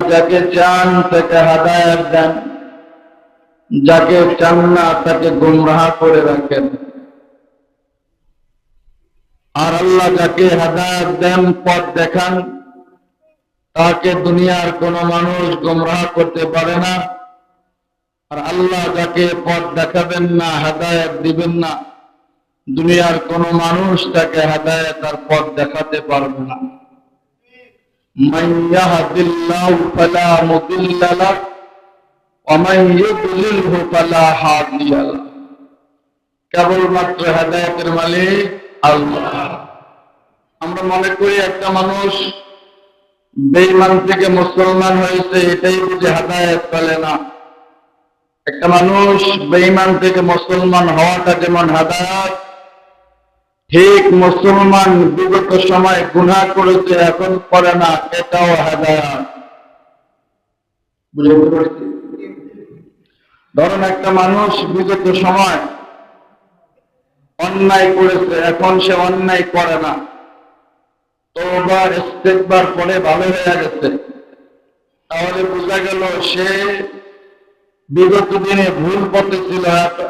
যাকে চান তাকে হেদায়েত দেন, যাকে চান না তাকে গুমরাহ করে রাখেন। আর আল্লাহ যাকে হেদায়েত দেন, পথ দেখান, তাকে দুনিয়ার কোন মানুষ গুমরাহ করতে পারে না। আর আল্লাহ যাকে পথ দেখাবেন না, হেদায়েত দিবেন না, দুনিয়ার কোন মানুষ তাকে হেদায়েত আর পথ দেখাতে পারবে না। মান ইয়াহদিল্লাহু ফালা মুদিল্লা লাহু ওয়া মান ইউদ্লিলহু ফালা হাদিয়া লাহু। কেবলমাত্র হেদায়েতের মালিক আল্লাহ। আমরা মনে করি একটা মানুষ বেঈমান থেকে মুসলমান হয়েছে, এটাই বুঝি হেদায়েত পেলে না। একটা মানুষ বেঈমান থেকে মুসলমান হওয়াটা যেমন হেদায়েত, ঠিক মুসলমান বিগত সময় গুনাহ করেছে এখন করে না, এটাও হেদায়েত। বুঝতে পারছি? ধরুন একটা মানুষ বিগত সময় অন্যায় করেছে, এখন সে অন্যায় করে না, তওবা ইস্তেগফার পড়ে ভালো হয়ে গেছে, তাহলে বোঝা গেল সে বিগত দিনে ভুল পথে ছিল,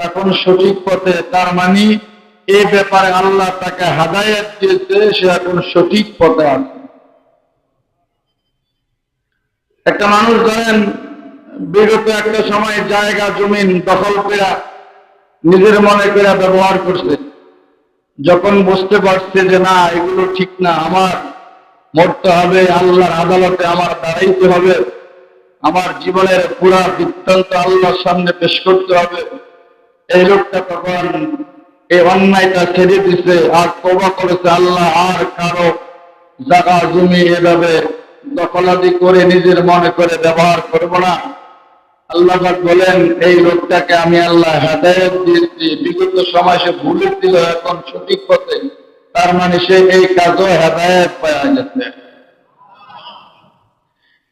এখন সঠিক পথে। তার মানে এই ব্যাপারে আল্লাহ তাকে হেদায়েত দিয়েছে, সে এখন সঠিক পথে আছে। একটা মানুষ ধরেন বিগত একটা সময় জায়গা জমিন দখল করে নিজের মনে করে ব্যবহার করছে, যখন বুঝতে পারছে যে না এগুলো ঠিক না, আমার মরতে হবে, আল্লাহর আদালতে আমার দাঁড়াইতে হবে, আমার জীবনের পুরা বৃত্তান্ত আল্লাহর সামনে পেশ করতে হবে, এই লোকটা তখন এই অন্যায়টা ছেড়ে দিছে আর তওবা করেছে, আল্লাহ আর কারো জায়গা জমি এভাবে দখলাদি করে নিজের মনে করে ব্যবহার করব না। আল্লাহ পাক বলেন এই লোকটাকে আমি আল্লাহ হেদায়েত দিয়েছি, বিগত সময় সে ভুলে ছিল, এখন সঠিক পথে, তার মানে সে এই কাজও হেদায়েত পাওয়া গেছে।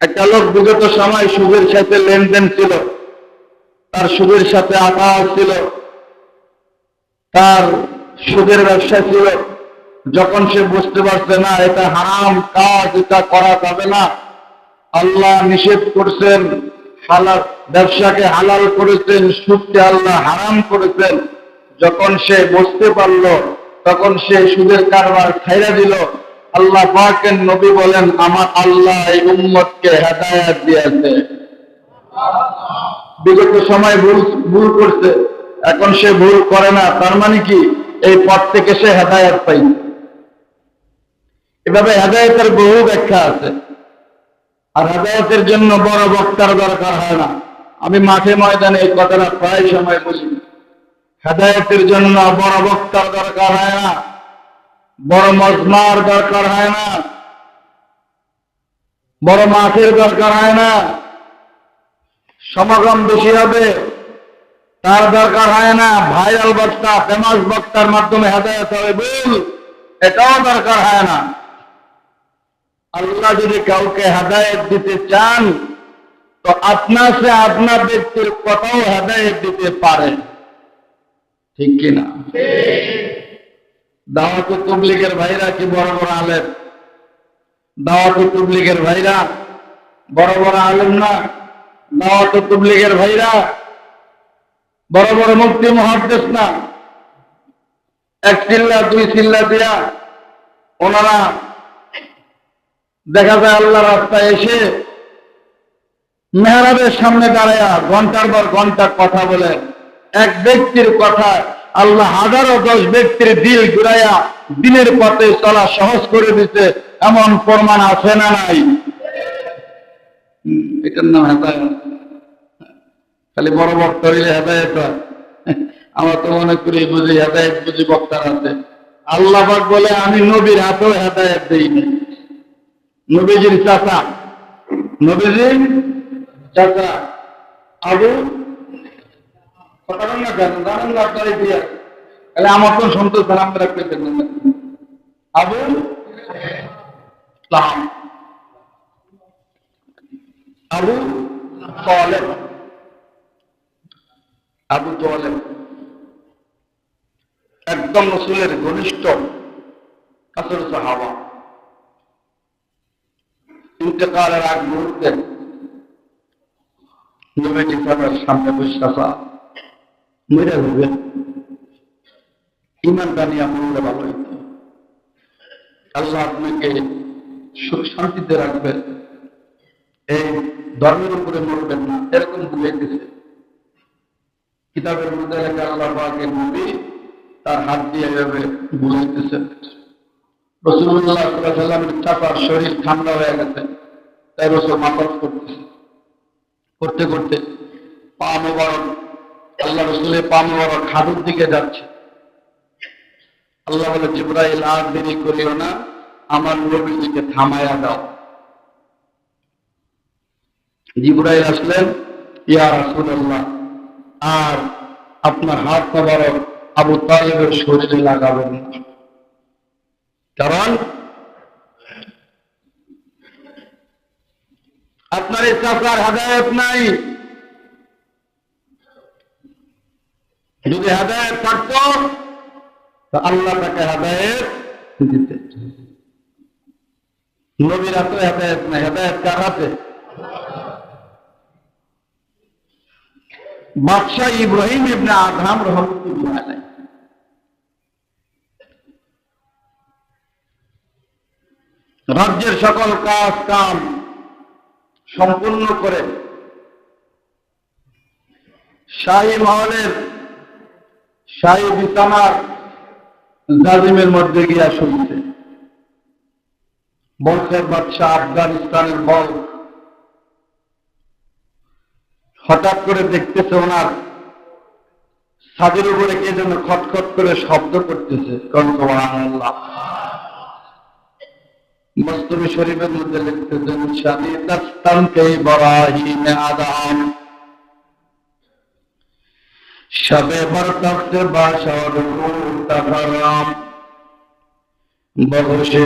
একটা লোক বিগত সময় সুদের সাথে লেনদেন ছিল, তার সুদের সাথে আকাশ ছিল, তার সুদের ব্যবসা ছিল, যখন সে বুঝতে পারছে না এটা হারাম কাজ, এটা করা যাবে না, আল্লাহ নিষেধ করছেন, হালাল ব্যবসাকে হালাল করেছেন, সুদকে আল্লাহ হারাম করেছেন, যখন সে বুঝতে পারলো তখন সে সুদের কারবার ছাইড়া দিল। আল্লাহ পাকের নবী বলেন আমার আল্লাহ এই উম্মতকে হেদায়েত দিয়েছে। বিগত সময় ভুল করছে, এখন সে ভুল করে না, তার মানে কি এই পথ থেকে সে হেদায়েত পাইছে। এভাবে হেদায়েতের বহু ব্যাখ্যা আছে। আর হেদায়েতের জন্য বড় বক্তার দরকার হয় না। আমি মাঠে ময়দানে এই কথাটা প্রায় সময় বলি, হেদায়েতের জন্য বড় বক্তার দরকার হয় না, বড় মজমার দরকার হয় না, বড় মাঠের দরকার হয় না, সমাগম বেশি হবে তার দরকার হয় না, ভাইরাল বক্তা ফেমাস বক্তার মাধ্যমে হেদায়েত হবে ভুল, এটাও দরকার হয় না। আল্লাহ যদি কাউকে হেদায়েত দিতে চান তো আপনার সে আপনার ব্যক্তির কথাও হেদায়েত দিতে পারেন, ঠিক কিনা? দাওয়াত তাবলীগের ভাইরা কি বড় বড় আলেম? দাওয়াত তাবলীগের ভাইরা বড় বড় আলেম না? দাওয়াত তাবলীগের ভাইরা বড় বড় মুফতি মুহাদ্দিস না? এক চিল্লা দুই চিল্লা দিয়া ওনারা দেখা যায় আল্লাহ রাস্তায় এসে মেহরাবের সামনে দাঁড়ায়া ঘন্টার পর ঘন্টা কথা বলে, এক ব্যক্তির কথা আল্লাহ হাজারো 10 ব্যক্তির দিল ঘুরাইয়া দিনের পথে চলা সহজ করে দিতে, এমন প্রমাণ আছে না নাই? এটার নাম হেদায়েত। খালি বড় বক্তা হইলে হেদায়েত হয়? আমরা তো মনে করি বুঝি হেদায়েত বুঝি বক্তার আছে। আল্লাহ পাক বলে আমি নবীর হাতেও হেদায়েত দেইনি। নবীজির চাচা, নবীজির চাচা আবু কথা বল না কেন, জানেন না আপনার দিয়া, তাহলে আমার কোন সন্তোষ নাম রাখতেছেন আবু লাহাব, আবু তালেব, আবু তালেব একদম রাসূলের ঘনিষ্ঠ কাছের সাহাবা। ইন্তেকালের আগ মুহূর্তে নবীজি তার সামনে বসে আসা মরে যাবে, ইমানটা নিয়ে আপনার ভালো হইত, আল্লাহ আপনাকে সুখ শান্তিতে রাখবে, এই ধর্মের উপরে মরবেন না, এরকম বুঝে গেছে। কিতাবের মধ্যে লেখা আল্লাহ পাকের নবী তার হাত দিয়ে এভাবে বুঝাইতেছে। রাসূলুল্লাহ সাল্লাল্লাহু আলাইহি ওয়াসাল্লামের চাপার শরীর ঠান্ডা হয়ে গেছে, তাই রাসূল মাসাজ করতেছে। করতে করতে পা মোবারক, আল্লাহ রাসূলের পা মোবারক হাঁটুর দিকে যাচ্ছে। আল্লাহ বলে, জিবরাইল আর দেরি করিও না, আমার নবীজিকে থামায়া দাও। জিবরাইল আসলেন, ইয়া রাসূলুল্লাহ, আর আপনার হাত মোবারক আবু তালেবের শরীরে লাগাবেন না, কারণ আপনার এই চাচার হেদায়েত নাই। যদি হেদায়েত থাকতো তো আল্লাহ তাকে হেদায়েত দিতে। নবীর হাতে হেদায়েত নাই, হেদায়েত কার হাতে? বাদশাহ ইব্রাহিম ইবনে আদহাম রাহমাতুল্লাহ আলাইহি রাজ্যের সকল কাজ কাম সম্পূর্ণ করে শাহী মহলের শাহী বিছানার জাজিমের মধ্যে গিয়া শুনছে। বলছেন বাদশাহ আফগানিস্তানের বল, হঠাৎ করে দেখতেছে ওনার ছাদের উপরে কে যেন খটখট করে শব্দ করতেছে। সুবহানাল্লাহ। মুসলিম শরীফের মধ্যে লিখতেছেন, শানি দাস্তান কে ইব্রাহিম আদম শবে বরতখত বাশর মুতাফরম বহুশে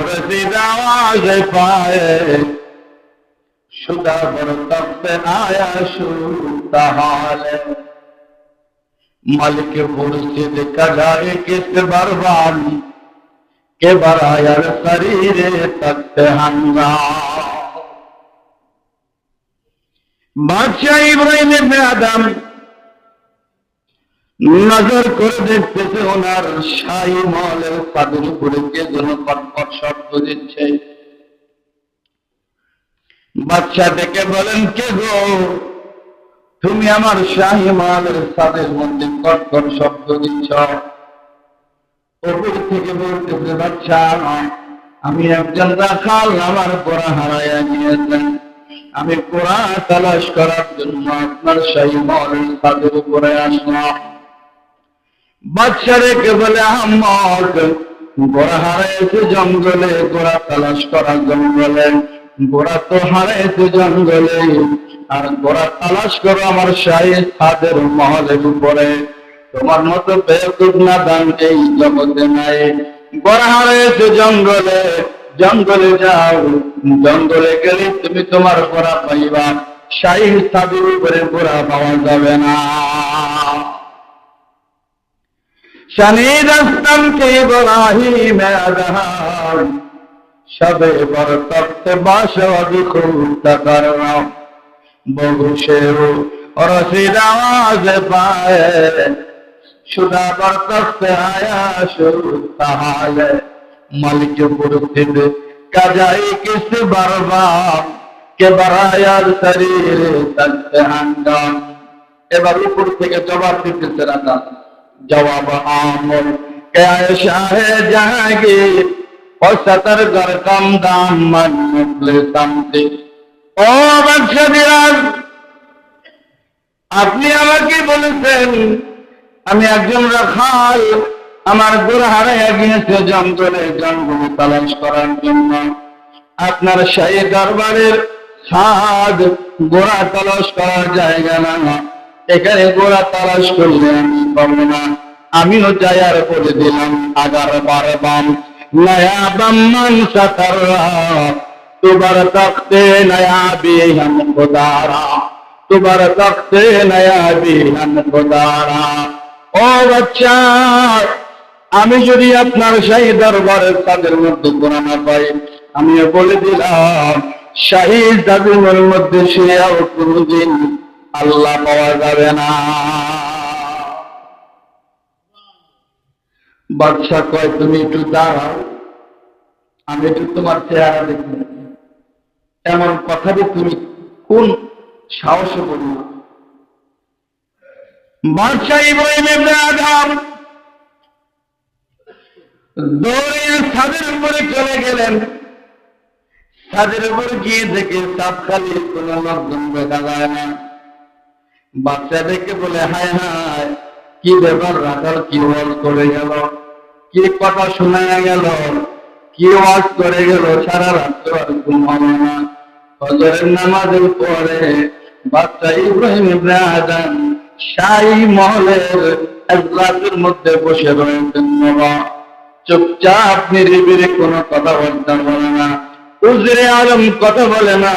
রসিদ আওয়াজ পায়ে शुदा बरतख्त आया शुताहाल मलिक मुर्शिद कजाए किस बरबान के बरायर शरीरे तख्त हंगा। बादशाह इब्राहिम इब्ने आदम नजर করে দেখতেছে ওনার শাহী মহলের ছাদের উপরে কে যেন কটকট শব্দ দিচ্ছে। বাদশাহ ডেকে বলেন, কে গো, তুমি আমার শাহী মহলের ছাদের মধ্যে কটকট শব্দ দিচ্ছ? উপর থেকে বলতেছে, বাদশাহ, আমি একজন রাখাল, আমার ঘোড়া হারাইয়া গিয়েছেন, আমি ঘোড়া তালাশ করার জন্য আপনার শাহী মহলের ছাদের উপরে আসলাম। বাদশাহ রেখে বলে, আহমদ, ঘোড়া হারাইছে জঙ্গলে, ঘোড়া তালাশ করা জঙ্গলে, ঘোড়া তো হারাইছে জঙ্গলে, আর ঘোড়া তালাশ করো আমার শাহী ছাদের মহলের উপরে। তোমার মতো বেকুব নাদান এই জগতে নাই। ঘোড়া হারাইছে জঙ্গলে, জঙ্গলে যাও, জঙ্গলে গেলে তুমি তোমার ঘোড়া পাইবা, শাহী ছাদের উপরে ঘোড়া পাওয়া যাবে না। শানি দাস্তান কে ইব্রাহিম আদহাম শবে বরতখত বাশর মুতাফরম বহুশে রসিদ আওয়াজ পায়ে शुदा बरतख्त आया शुताहाल मलिक मुर्शिद कजाए किस बरबान के बरायार शरीर तख्त हंगाम। এবার উপর থেকে জবাব দিতেছে রাজা, जवाब आमर क्या शाहे जहांगीर और सतर घर कम दाम मन मुखलिसमते। ও বাদশাহ, আপনি আমাকে বলেছেন আমি একজন রাখাল, আমার ঘোড়া হারাইয়া গিয়েছে জঙ্গলে, জঙ্গল তালাশ করার জন্য আপনার শাহী দরবারের ছাদ ঘোড়া তালাশ করার জায়গা না, এখানে ঘোড়া তালাশ করলে আমি পাবো না। আমিও যাই আর বলে দিলাম, আগার বার বাম নয়া বাম্মান সাতারা তুবার তখতে নয়া বিহান খোদারা, তুবার তখতে নয়া বিহান খোদারা। ও বাচ্চা, আমি যদি আপনার শাহী দরবারের ছাদের মধ্যে ঘোড়া না পাই, আমিও বলে দিলাম শাহী জাজিমের মধ্যে শুয়েও কোনদিন আল্লাহ পাওয়া যাবে না। বাদশা কয় তুমি একটু দাঁড়াও, আমি একটু তোমার চেহারা দেখি। এমন কথাটি তুমি কোন সাহসে বলল? বাদশাহ ইব্রাহিম ইবনে আদম দৌড়ে ছাদের উপরে চলে গেলেন। ছাদের উপরে গিয়ে দেখে ছাদ খালি, কোনো লোকজন দেখা যায় না। বাচ্চা দেখে বলে হায় হায়, কি ব্যাপার, রাখাল কি ওয়াজ করে গেল, কি কথা শোনা গেল, কি ওয়াজ করে গেল, সারা রাত্র আর ঘুম হবে না। ফজরের নামাজের পরে বাচ্চা ইব্রাহিম ইবনে আদম শাহী মহলের এজলাসের মধ্যে বসে রয়েছেন। বাবা চুপচাপ নিরিবিলি কোনো কথাবার্তা বলে না, উজরে আলম কথা বলে না,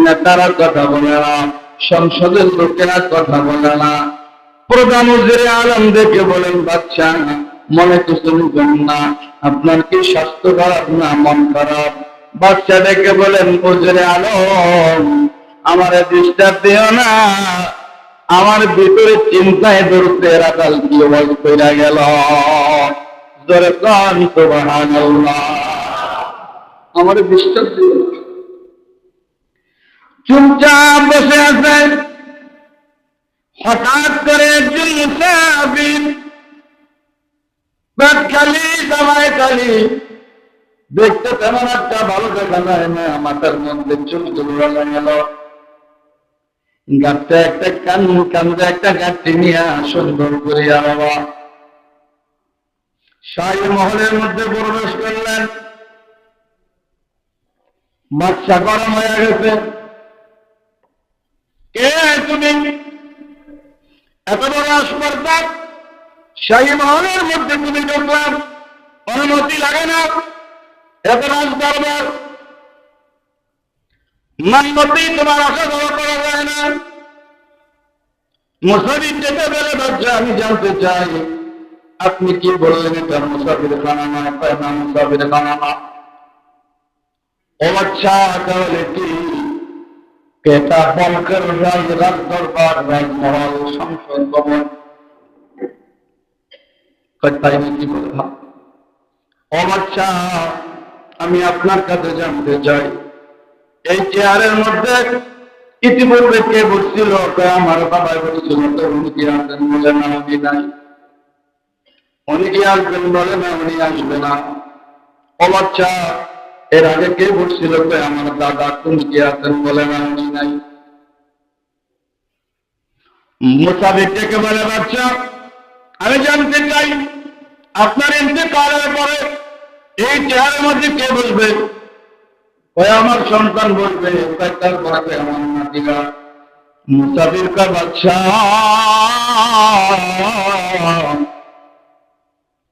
নেতারা কথা বলে না, সংসদের লোকেরা কথা বলে না। প্রধান উজরে আলম দেখে বলেন বাচ্চা মনে কিছু নিবেন না, আপনার কি স্বাস্থ্য খারাপ না মন খারাপ? বাচ্চা দেখে বলেন উজরে আলম আমার ডিস্টার্ব দিও না, আমার ভিতরে চিন্তায় ধরতে রাখাল কি ওয়াজ কইরা গেল। জোরে কান সুবহানাল্লাহ। আমার ডিস্টার্ব দিও না। চুপচাপ বসে আছেন। হঠাৎ করে একজন মুসাফির, পেট খালি সবাই খালি, দেখতে তেমন একটা ভালো দেখা যায় না, মাথার মধ্যে চুল চুল গেল, গাছটা একটা কান্দে একটা গাছটি নিয়ে সুন্দর করিয়া বাবা শাহী মহলের মধ্যে প্রবেশ করলেন। বাচ্চা গরম হয়ে গেছে। কে তুমি? এত বড় আসপর্দা, শাহী মহলের মধ্যে তুমি ঢুকলাম, অনুমতি লাগে না? এত রাজ দরবার, মান্যতি তোমার আশা করা যায় না। মুসাফির যেতে পেরে বাচ্চা আমি জানতে চাই আপনি কি বললেন এটা মুসাফির খানা না? না মুসাফির খানা না। ও বাচ্চা তাহলে কি এটা বলকের রাজ দরবার, রাজমহল, সংসদ ভবন? তাই নাকি? বলে ও বাচ্চা আমি আপনার কাছে জানতে চাই এই চেয়ারের মধ্যে ইতিপূর্বে কে বসছিল? আমার বাবা বসছিল। তো উনি কি আসবেন? বলে না উনি নাই। উনি কি আসবেন? বলে না উনি আসবে না। ও বাচ্চা এর আগে কে বসছিল? আমার দাদা। তুমি কি আছেন? বলে না উনি নাই। মুসাফির থেকে বলে বাচ্চা আমি জানতে চাই আপনার ইন্তেকালের পরে এই চেয়ারের মধ্যে কে বসবে? ওই আমার সন্তান বসবে। তারপরে আমার নাতিরা। মুসাফির কা বাচ্চা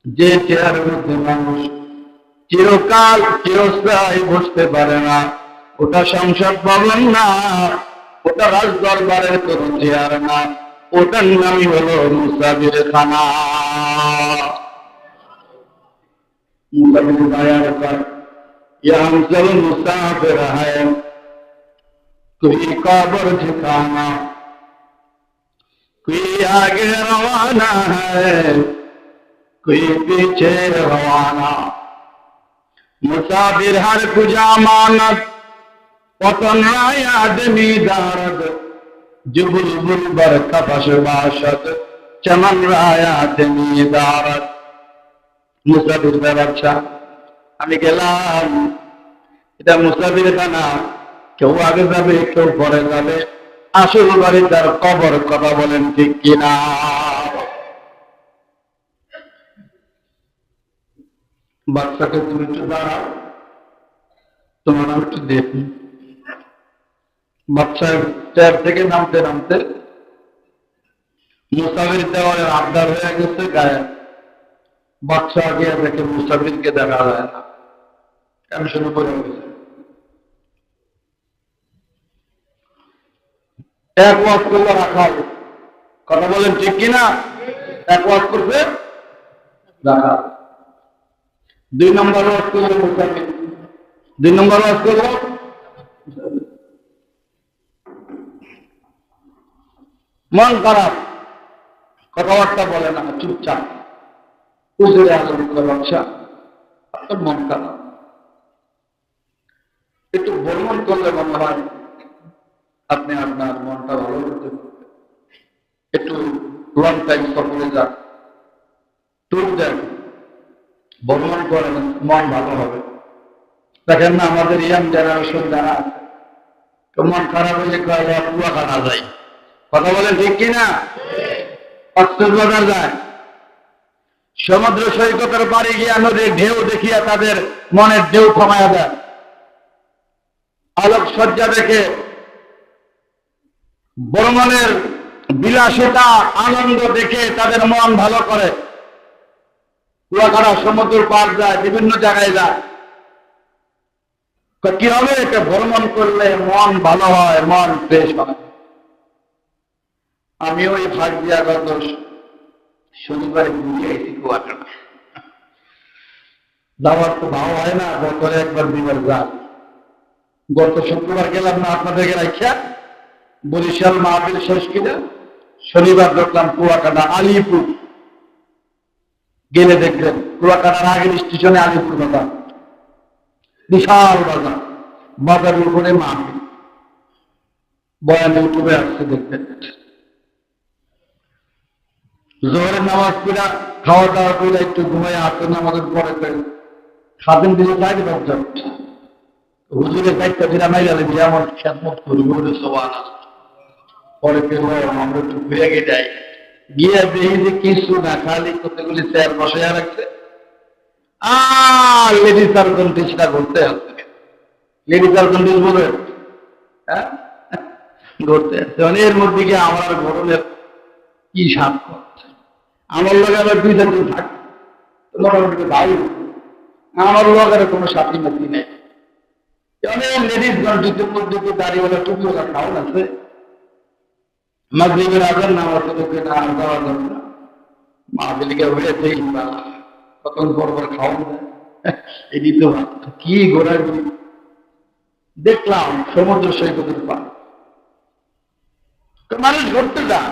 যে চেয়ারের মধ্যে মানুষ চিরকাল চিরস্থায়ী বসতে পারে না, ওটা সংসদ ভবন না, ওটা রাজ দরবারের কোন চেয়ার না, ওটার নামই হলো মুসাফির খানা। মুসাফির বায়ার পর यहाँ सब मुसाफिर है, कोई कब्र ठिकाना, कोई आगे रवाना है, कोई पीछे रवाना। मुसाफिर हर कुजा मानत, पतन आदमी दारद, जो बुलबुल बर कपश बाशत, चमन आदमी दारद। मुसाफिर ব্যবসা আমি গেলাম, এটা মুসাফির খানা, কেউ আগে যাবে কেউ পরে যাবে, আসল বাড়ি তার কবর। কথা বলেন ঠিক কিনা? বাচ্চাকে তুমি একটু দাঁড়াও, তোমার আমি একটু দেখি। বাচ্চা চেয়ার থেকে নামতে নামতে মুসাফির দেওয়ালের আবদার হয়ে গেছে গায়ে। বাচ্চা আগে দেখে মুসাফিরকে দেখা যায় না, টেনশনে পড়ে গেছে। এক ওয়াজ করলে রাখা হবে। কথা বলেন ঠিক কিনা? এক ওয়াজ করবে রাখা। 2 নম্বর ওয়াজ করলে মুসাফির, 2 নম্বর ওয়াজ করলো। মন খারাপ, কথাবার্তা বলে না, চুপচাপ। হুজুরে আলম ব্যবসা, আপনার মন খারাপ, একটু ভ্রমণ করলে মনে হয় আপনি আপনার মনটা ভালো করতে পারবেন। একটু লং টাইম সফরে যান, ট্যুর দেন, ভ্রমণ করেন, মন ভালো হবে। দেখেন না আমাদের ইয়াং জেনারেশন যারা আছে, তো মন খারাপ হলে কুয়াকাটা যায়, কথা বলেন ঠিক কিনা? কক্সবাজার যায়, সমুদ্র সৈকতের পাড়ে গিয়া নদীর ঢেউ দেখিয়া তাদের মনের ঢেউ থামায়া দেয়, আলোক সজ্জা দেখে, ভ্রমণের বিলাসিতা আনন্দ দেখে তাদের মন ভালো করে। কুয়াকাটা সমুদ্র পার যায়, বিভিন্ন জায়গায় যায়। কি হবে? এটা ভ্রমণ করলে মন ভালো হয়, মন ফ্রেশ হয়। আমি ওই ভাগ দিয়া গত শনিবারে ঘুরে আইছি কুয়াকাটা। যাওয়ার তো ভাও হয় না, বছরে একবার দুইবার যান। গত শুক্রবার গেলাম না আপনাদেরকে রাখা, বরিশাল মাহফিল শেষ কিনা, শনিবার দেখলাম কুয়াকাটা আলিপুর। গেলে দেখবেন কুয়াকাটার আগের স্টেশনে আলিপুর বাজার, বিশাল বাজার, বাজারের উপরে মাহফিল, বয়ান ইউটিউবে আসছে দেখবেন। জোহরের নামাজ পড়া, খাওয়া দাওয়া করে একটু ঘুমাই, আসতে নামাজের পরে খাদিম দিলে চাই বাচ্চা হুজুরের দায়িত্ব দিলা নাই গেলে দিয়ে আমার খেদমত করবো বলে সবান পরে কেউ আমরা একটু ঘুরে গিয়ে যাই, গিয়ে দেখি যে কিছু না, খালি কতগুলি চেয়ার বসে রাখছে, আর লেডিস আর কন্টিসটা ঘুরতে আসছে। লেডিস আর কন্টিস বলে হ্যাঁ ঘুরতে আসছে, মানে এর মধ্যে গিয়ে আমার গরমের কি সাপ করছে। আমার লোক আবার দুই চারজন থাকে, মোটামুটি ভালো, আমার লোক আর কোনো সাথী মাতি নেই। লেডিস জুতের মধ্যে দাঁড়িয়ে টুপি ওরা খাওয়ান আছে, মাগরিবের আজান নামাজ লোকে না যাওয়া যাবে না, মাহফিলকে হয়েছে কতক্ষণ পর পর খাওয়ান দেয়, এটি তো কি ঘোরাঘুরি দেখলাম সমুদ্র সৈকতের পার। মানুষ ঘুরতে যান,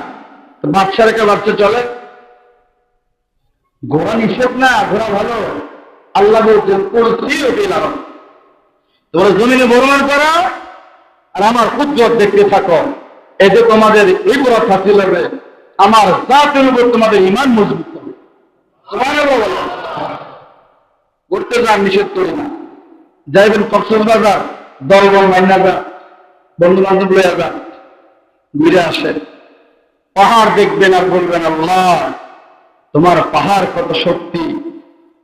বাচ্চা রেখে বাচ্চা চলে, ঘোরা নিষেধ না, ঘোরা ভালো। আল্লাহ বলছেন করছি ওটি লাগানো, তোমরা জমিনে ভ্রমণ করো আর আমার কুদরত দেখতে থাকো, এতে তোমাদের ইবরত হাসিল হবে, আমার জাতের উপর তোমাদের ঈমান মজবুত হবে। করতে যান, নিষেধ করি না। যাইবেন কক্সবাজার, দলবল মাইনা যান, বন্ধু বান্ধব লইয়া যান, ঘুরে আসেন, পাহাড় দেখবেন আর বলবেন আল্লাহ তোমার পাহাড় কত শক্তি,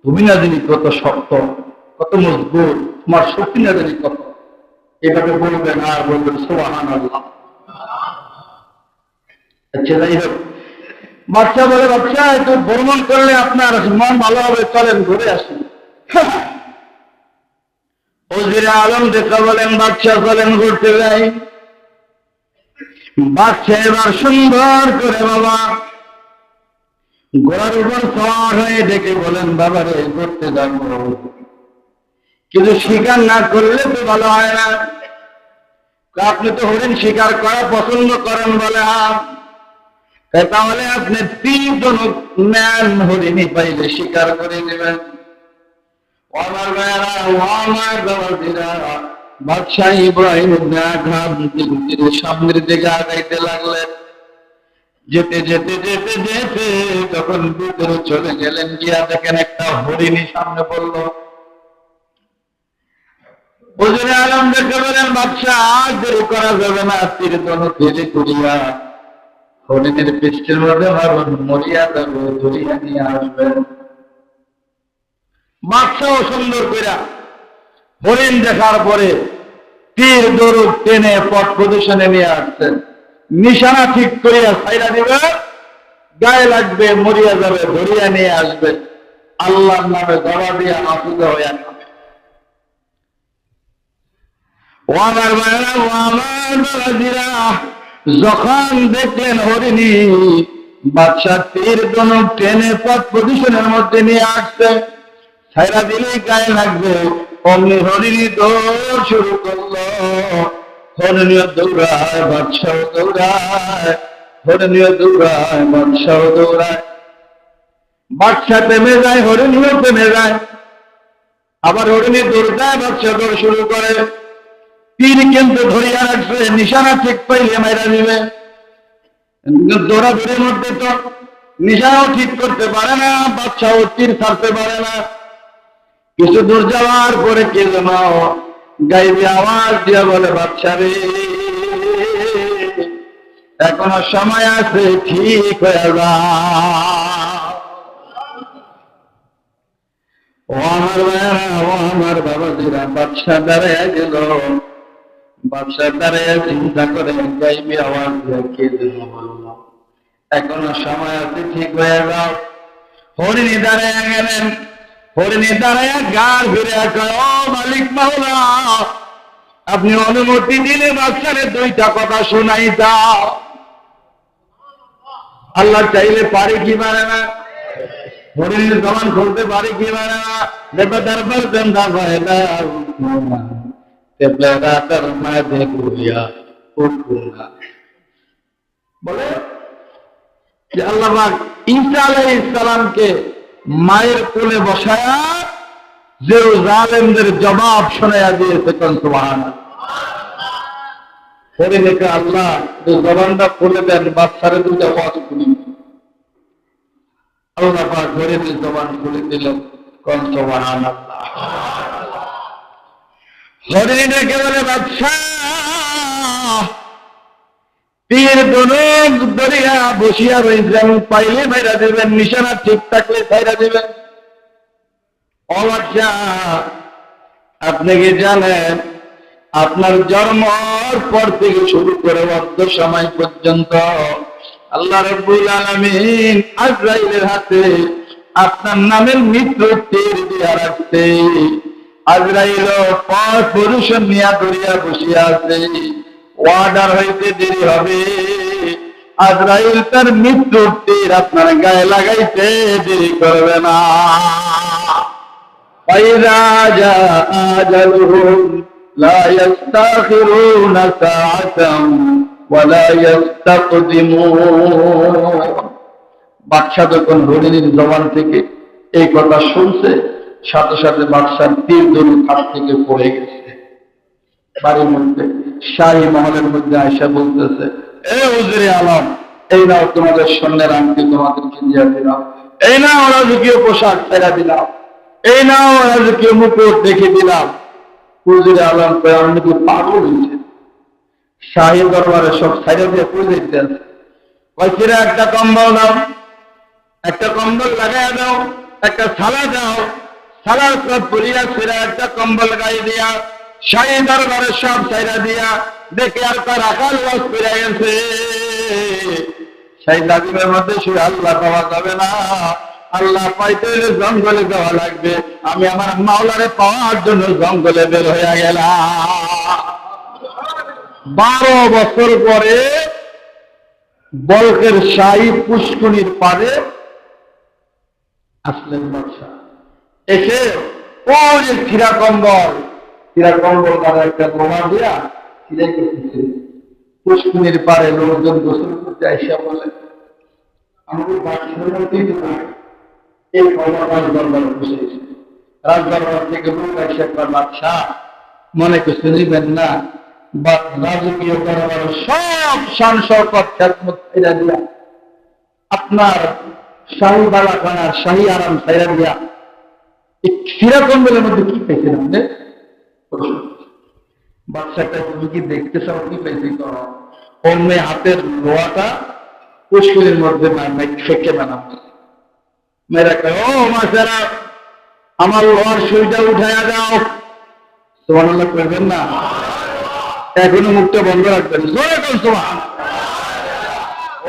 তুমি না জানি কত শক্ত, কত মজবুত, তোমার শক্তি না জানি কত। এভাবে বলবেন আর বলবেন সুবহানাল্লাহ। আচ্ছা যাই হোক, বাচ্চা বলে বাচ্চা একটু ভ্রমণ করলে আপনার মন ভালো হবে, চলেন ঘুরে আসেন। হুজুরে আলম দেখা বলেন বাচ্চা চলেন ঘুরতে যাই। বাচ্চা এবার সুন্দর করে বাবা ঘোড়ার উপর সওয়ার হয়ে ডেকে বলেন বাবা রে ঘুরতে যাবো, কিন্তু শিকার না করলে তো ভালো হয় না। আপনি তো হরিণ শিকার করা পছন্দ করেন বলে, তাহলে আপনি 3 জন নেন, হরিণী পাইলে শিকার করে নেবেন। আমার মেয়েরা, আমার বাবাজিরা, বাদশাহ ইব্রাহিম সামনের দিকে আগাইতে লাগলেন। যেতে যেতে যেতে যেতে যখন ভিতরে চলে গেলেন, গিয়া দেখেন একটা হরিণী সামনে পড়লো। হুজুরে আলম দেখে বলেন বাদশাহ আর দেরি করা যাবে না, তীর ধনুক ধীরে করিয়া হরিণের পৃষ্ঠের মধ্যে মারুন, মরিয়া যাবে, ধরিয়া নিয়ে আসবেন। বাদশাহ সুন্দর কইরা হরিণ দেখার পরে তীর ধনুক টেনে পথ প্রদর্শনে নিয়ে আসছেন, নিশানা ঠিক করিয়া ছাইরা দিবে, গায়ে লাগবে, মরিয়া যাবে, ধরিয়া নিয়ে আসবে, আল্লাহর নামে জবা দিয়ে আফুজা হইয়া যাবে। আমার মায়েরা, আমার বাবাজিরা, যখন দেখলেন হরিণী বাদশাহ তীর ধনুক টেনে পথ পজিশনের মধ্যে নিয়ে আসছে, ছাইরা দিলেই গায়ে লাগবে, অমনি হরিণী দৌড় শুরু করলো। হরিণীও দৌড়ায়, বাদশাহ দৌড়ায়, হরিণীও দৌড়ায়, বাদশাহ দৌড়ায়। বাদশাহ থেমে যায়, হরিণীও থেমে যায়। আবার হরিণী দৌড় দেয়, বাদশাহ দৌড় শুরু করে। তীর কিন্তু ধরিয়া রাখছে, নিশানা ঠিক পাইলে মাইরা দিবে। দৌড়াদৌড়ির মধ্যে তো নিশানাও ঠিক করতে পারে না, বাদশাহ তীর ছাড়তে পারে না। কিছু দূর যাওয়ার পরে কে যেন গাইবে আওয়াজ দিয়া বলে, বাদশা রে, এখনো সময় আছে, ঠিক হয়ে যা। ও আমার ভাইয়েরা, ও আমার বাবাজিরা, বাদশা দাঁড়াইয়া গেল। বাদশা দাঁড়াইয়া চিন্তা করে গাইবে আওয়াজ দিয়া কে যেন বলল, এখনো সময় আছে, ঠিক হয়ে যাও। হরিণী দাঁড়াইয়া গেলেন। হরিণী দাঁড়াইয়া গার ঘুরে কয়, ও মালিক মাওলা, আপনি অনুমতি দিলে বাদশারে দুইটা কথা শোনাই দাও। আল্লাহ চাইলে পারে কি পারে না? হরিণীর জবান খুলতে পারে কি পারে না? দেখো দরবার জন্দা ভাইলা তেবলাদার মাঝে গুলিয়া উঠুনা বলে যে আল্লাহ পাক ঈসা আলাইহিস সালামকে মায়ের কোলে বসায়া যে জালেমদের জবাব শোনায়া দিয়েছে, কোন সুবহানাল্লাহ। হরিণীকে আল্লাহ জবানটা খুলে দেন, বাচ্চারে দুইটা ওয়াজ শুনি। আল্লাহ পাক হরিণীর জবান খুলে দিলেন, কোন সুবহানাল্লাহ। হরিণী ডেকে বলে, বাদশা, তীর ধনুক ধরিয়া বসিয়া রয়েছেন, পাইলে মাইরা দিবেন, নিশানা ঠিক থাকলে ছাইরা দিবেন। ও বাদশা, আপনি কি জানেন আপনার জন্মের পর থেকে শুরু করে অর্ধ সময় পর্যন্ত আল্লাহ রাব্বুল আলামিন আজরাইলের হাতে আপনার নামের মৃত্যু তীর দিয়া রাখছে। আজরাইল পর পুরুষ নিয়া ধরিয়া বসিয়া আছে, ওয়ার্ডার হইতে দেরি হবে। আজরাইল তার মৃত্যুর তীর আপনার গায়ে লাগাইতে দেরি করবে না। فإذا جاء أجلهم لا يستأخرون ساعة ولا يستقدمون। বাদশা যখন হরিণীর জবান থেকে এই কথা শুনছে, সাথে সাথে বাদশার তীর ধনুক হাত থেকে পড়ে গেছে। বাড়ির মধ্যে শাহী মহলের মধ্যে আয়েশা বলতেছে, এ হুজুরে আলম, এই নাও তোমাদের স্বর্ণের আংটি, তোমাদেরকে দিয়া দিলাম। এই নাও রাজকীয় পোশাক ছেড়া দিলাম। এই নাও রাজকীয় মুকুট দেখে দিলাম। হুজুরে আলম কয়, আপনি কি পাগল হয়েছে? শাহী দরবারে সব ছেড়ে দিয়ে পড়ে যেতে আছে। কয়েছিরা একটা কম্বল দাও, একটা কম্বল লাগাই দাও, একটা থালা দাও। থালার সব পরিয়া ছেড়ে একটা কম্বল গায়ে দিয়া শাহী দরবারে সব ছেড়া দিয়া দেখে আর তার আকাল বাস ফিরে গেছে। সেই দাবিমের মধ্যে শুধু আল্লাহ পাওয়া যাবে না, আল্লাহ পাইতে হলে জঙ্গলে যাওয়া লাগবে। আমি আমার মাওলারে পাওয়ার জন্য জঙ্গলে বের হয়ে গেলাম। 12 বছর পরে বলকের শাহী পুষ্কুনির পারে আসলেন বাদশা। এসে ওই যে ছিঁড়া কম্বল দ্বারা একটা বোমা দিয়া ছিঁড়ে করতেছে। পুষ্কুনির পারে লোকজন গোসল করতে আইসা বলে, আমাকে এই খবর রাজদরবারে বসেছে। রাজদরবার থেকে লোক আইসা একবার বাদশা মনে করতে নিবেন না, রাজকীয় দরবারের সব শান শওকত খেদমত ছাইরা দিয়া, আপনার শাহী বালাখানার শাহী আরাম ছাইরা দিয়া এই ছিঁড়া কম্বলের মধ্যে কি পেয়েছেন আপনি? বাচ্চাটা তুমি কি দেখতে চাও কি পেয়েছি? অন্য হাতের লোহাটা পুষ্করির মধ্যে ফেঁকে বানাবো। মেয়েরা কয়, ও মাছেরা, আমার লোহার সুইটা উঠাইয়া দাও। সুবহানাল্লাহ করবেন না? এখনো মুখটা বন্ধ রাখবেন, জোরে কোন সুবহান।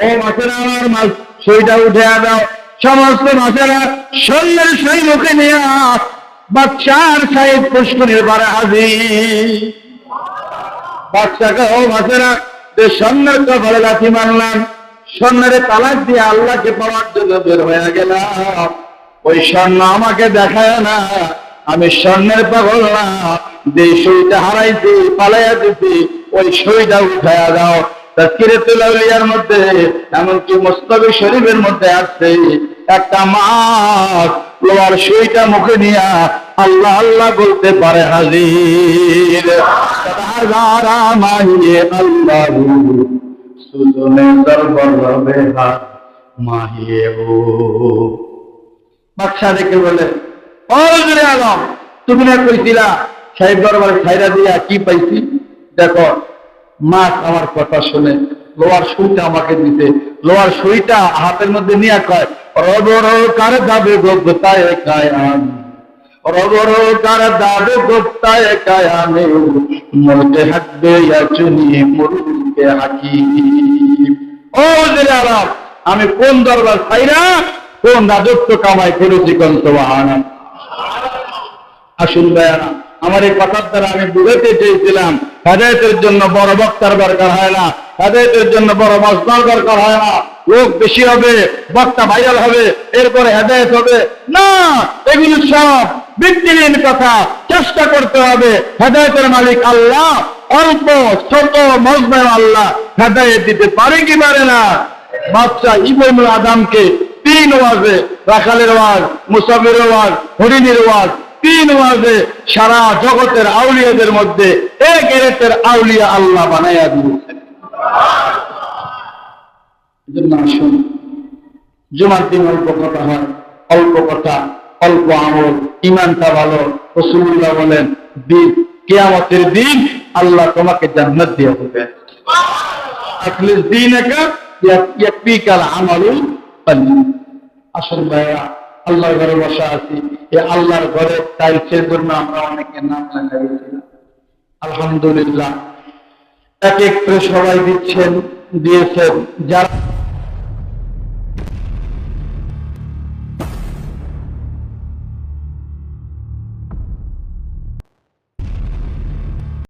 ও মাছেরা, আমার মাছ সুইটা উঠাইয়া দাও। সমস্ত মাছেরা স্বর্ণের সেই মুখে নিয়ে বাদশার সাহেব পুষ্করির পারে হাজির। বাদশাকে, ও মাছেরা, স্বর্ণের কপালে লাথি মারলাম, স্বর্ণের তালাক দিয়ে আল্লাহকে পাওয়ার জন্য বের হয়ে গেলাম। ওই স্বর্ণ আমাকে দেখায় না, আমি স্বর্ণের পাগল না। যে সইটা হারাইছি, পালাইয়া দিছি, ওই সইটা উঠাইয়া দাও। তাজকিরাতুল আউলিয়ার মধ্যে এমনকি মুস্তাফি শরীফের মধ্যে আছে একটা মাছ লোহার সুইটা মুখে নিয়ে আল্লাহ আল্লাহ বলতে পারে হাজির তারা মাহিয়ে আল্লাহ সুজনে দরবার বেহা মাহিয়ে ও বাদশা দেখে বলে ও হুজুরে আলম তুমি না কইছিলা সাহেব দরবারে খাইরা দিয়া কি পাইছি দেখো মাছ আমার কথা শুনে লোহার সুইটা আমাকে দিতে লোহার সুইটা হাতের মধ্যে নিয়ে কয় রবর কার দাবে গোপ্তায় কায়াম রবর কার দাবে গোপ্তায় কায়ামে মুলকে হাকবে ইয়াচুনি মুলকে হাকিম ও হুজুরে আলম আমি কোন দরবার ছাইরা কোন রাজত্ব কামাই করেছি কোন সুবহানাল্লাহ আসুন ভাইয়ারা আমার এই কথার দ্বারা আমি বুঝাতে চেয়েছিলাম হেদায়েতের জন্য বড় বক্তার দরকার হয় না, হেদায়েতের জন্য বড় মজমার দরকার হয় না, লোক বেশি হবে, বক্তা ভাইরাল হবে, এরপরে হেদায়েত হবে না। এগুলো সব ভিত্তিহীন কথা। চেষ্টা করতে হবে, হেদায়েতের মালিক আল্লাহ, অল্প ছোট মজমা আল্লাহ হেদায়েত দিতে পারে কি পারে না। বাদশা ইব্রাহিম আদমকে 3 ওয়াজে, রাখালের ওয়াজ, মুসাফিরের ওয়াজ, হরিণীর ওয়াজ, 3 ওয়াজে সারা জগতের আউলিয়াদের মধ্যে এক গ্রেটের আউলিয়া আল্লাহ বানাইয়া দিয়েছেন। এজন্য আসুন, জুমার দিন অল্প কথা হয়, অল্প কথা, অল্প আমল, ইমানটা ভালো। রাসূলুল্লাহ বলেন দিন কিয়ামতের দিন আল্লাহ তোমাকে জান্নাত দিয়ে দেবে। আখলিস দীনাকা ইয়াকফিকাল আমালুল কলিল। আসল ভাইয়া আল্লাহর ঘরে বসা আছি, এই আল্লাহর ঘরে টাইলসের জন্য আমরা অনেকের নাম লাগাইছিলাম। আলহামদুলিল্লাহ এক এক করে সবাই দিয়েছেন, যারা